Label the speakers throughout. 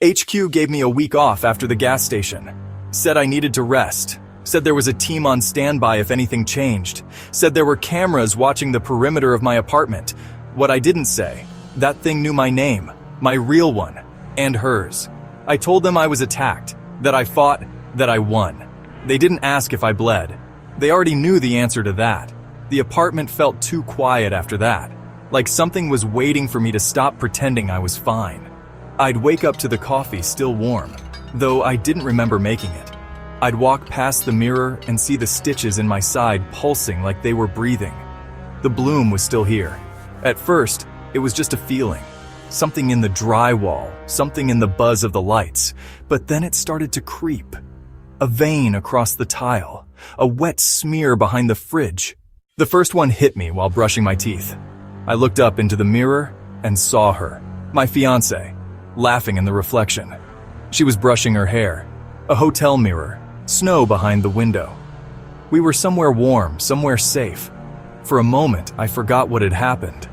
Speaker 1: HQ gave me a week off after the gas station. Said I needed to rest. Said there was a team on standby if anything changed. Said there were cameras watching the perimeter of my apartment. What I didn't say, that thing knew my name, my real one, and hers. I told them I was attacked, that I fought, that I won. They didn't ask if I bled. They already knew the answer to that. The apartment felt too quiet after that, like something was waiting for me to stop pretending I was fine. I'd wake up to the coffee still warm, though I didn't remember making it. I'd walk past the mirror and see the stitches in my side pulsing like they were breathing. The bloom was still here. At first, it was just a feeling. Something in the drywall, something in the buzz of the lights, but then it started to creep. A vein across the tile, a wet smear behind the fridge. The first one hit me while brushing my teeth. I looked up into the mirror and saw her, my fiancée, laughing in the reflection. She was brushing her hair. A hotel mirror, snow behind the window. We were somewhere warm, somewhere safe. For a moment, I forgot what had happened.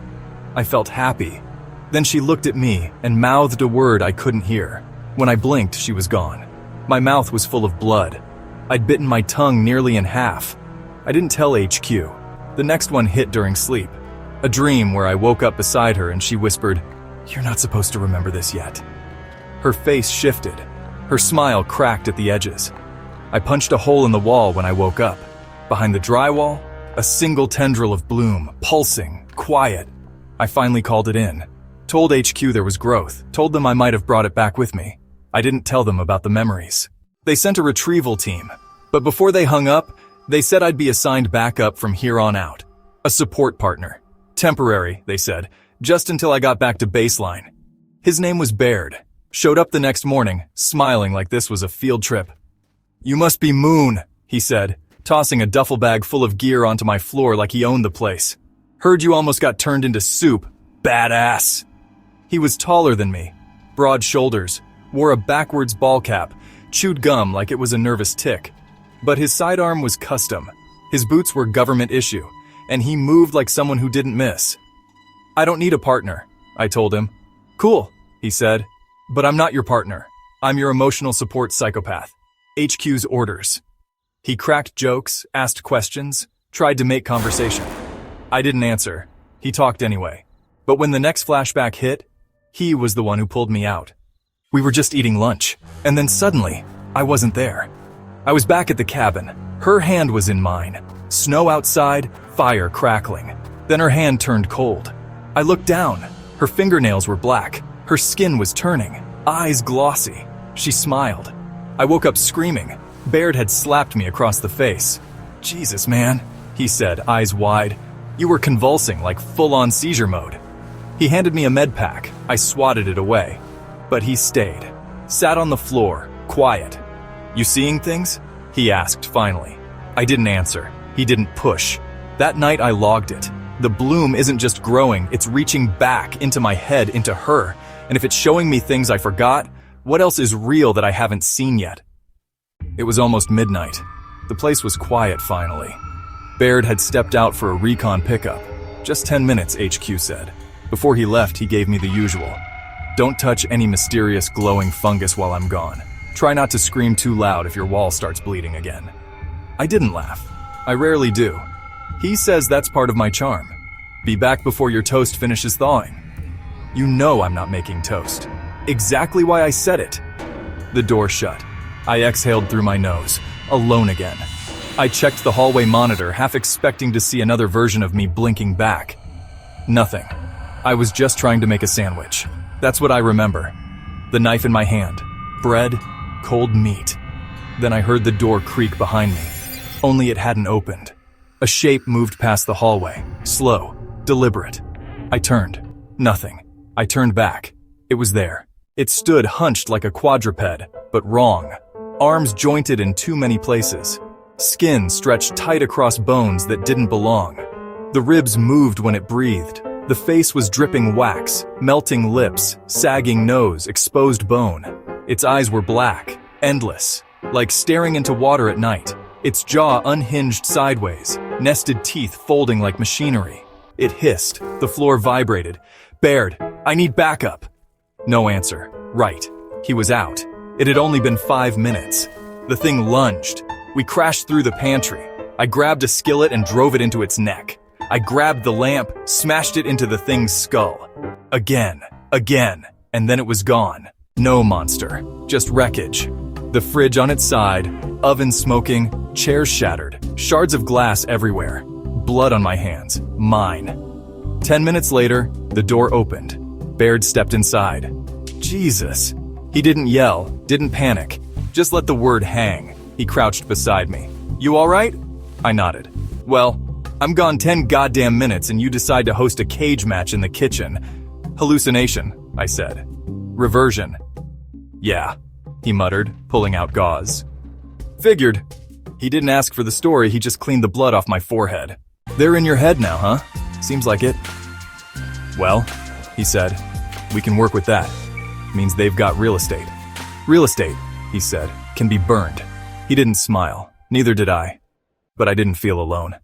Speaker 1: I felt happy. Then she looked at me and mouthed a word I couldn't hear. When I blinked, she was gone. My mouth was full of blood. I'd bitten my tongue nearly in half. I didn't tell HQ. The next one hit during sleep. A dream where I woke up beside her and she whispered, "You're not supposed to remember this yet." Her face shifted. Her smile cracked at the edges. I punched a hole in the wall when I woke up. Behind the drywall, a single tendril of bloom, pulsing, quiet. I finally called it in. Told HQ there was growth. Told them I might have brought it back with me. I didn't tell them about the memories. They sent a retrieval team. But before they hung up, they said I'd be assigned backup from here on out. A support partner. Temporary, they said, just until I got back to baseline. His name was Baird. Showed up the next morning, smiling like this was a field trip. "You must be Moon," he said, tossing a duffel bag full of gear onto my floor like he owned the place. "Heard you almost got turned into soup. Badass." He was taller than me, broad shoulders, wore a backwards ball cap, chewed gum like it was a nervous tick. But his sidearm was custom. His boots were government issue, and he moved like someone who didn't miss. "I don't need a partner," I told him. "Cool," he said, "but I'm not your partner. I'm your emotional support psychopath. HQ's orders." He cracked jokes, asked questions, tried to make conversation. I didn't answer. He talked anyway. But when the next flashback hit, he was the one who pulled me out. We were just eating lunch, and then suddenly, I wasn't there. I was back at the cabin. Her hand was in mine. Snow outside, fire crackling. Then her hand turned cold. I looked down. Her fingernails were black. Her skin was turning, eyes glossy. She smiled. I woke up screaming. Baird had slapped me across the face. "Jesus, man," he said, eyes wide. "You were convulsing like full-on seizure mode." He handed me a med pack. I swatted it away. But he stayed. Sat on the floor, quiet. "You seeing things?" he asked finally. I didn't answer. He didn't push. That night I logged it. The bloom isn't just growing, it's reaching back into my head, into her. And if it's showing me things I forgot, what else is real that I haven't seen yet? It was almost midnight. The place was quiet finally. Baird had stepped out for a recon pickup. Just 10 minutes, HQ said. Before he left, he gave me the usual. "Don't touch any mysterious glowing fungus while I'm gone. Try not to scream too loud if your wall starts bleeding again." I didn't laugh. I rarely do. He says that's part of my charm. Be back before your toast finishes thawing. You know I'm not making toast. Exactly why I said it. The door shut. I exhaled through my nose, alone again. I checked the hallway monitor, half expecting to see another version of me blinking back. Nothing. I was just trying to make a sandwich. That's what I remember. The knife in my hand. Bread, cold meat. Then I heard the door creak behind me. Only it hadn't opened. A shape moved past the hallway. Slow, deliberate. I turned. Nothing. I turned back. It was there. It stood hunched like a quadruped, but wrong. Arms jointed in too many places. Skin stretched tight across bones that didn't belong. The ribs moved when it breathed. The face was dripping wax, melting lips, sagging nose, exposed bone. Its eyes were black, endless, like staring into water at night. Its jaw unhinged sideways, nested teeth folding like machinery. It hissed. The floor vibrated. "Baird, I need backup." No answer. Right. He was out. It had only been 5 minutes. The thing lunged. We crashed through the pantry. I grabbed a skillet and drove it into its neck. I grabbed the lamp, smashed it into the thing's skull. Again, and then it was gone. No monster, just wreckage. The fridge on its side, oven smoking, chairs shattered, shards of glass everywhere. Blood on my hands, mine. 10 minutes later, the door opened. Baird stepped inside. Jesus. He didn't yell, didn't panic, just let the word hang. He crouched beside me. You all right? I nodded. Well, I'm gone 10 goddamn minutes and you decide to host a cage match in the kitchen. Hallucination, I said. Reversion. Yeah, he muttered, pulling out gauze. Figured. He didn't ask for the story, he just cleaned the blood off my forehead. They're in your head now, huh? Seems like it. Well, he said, we can work with that. Means they've got real estate. Real estate, he said, can be burned. He didn't smile. Neither did I. But I didn't feel alone.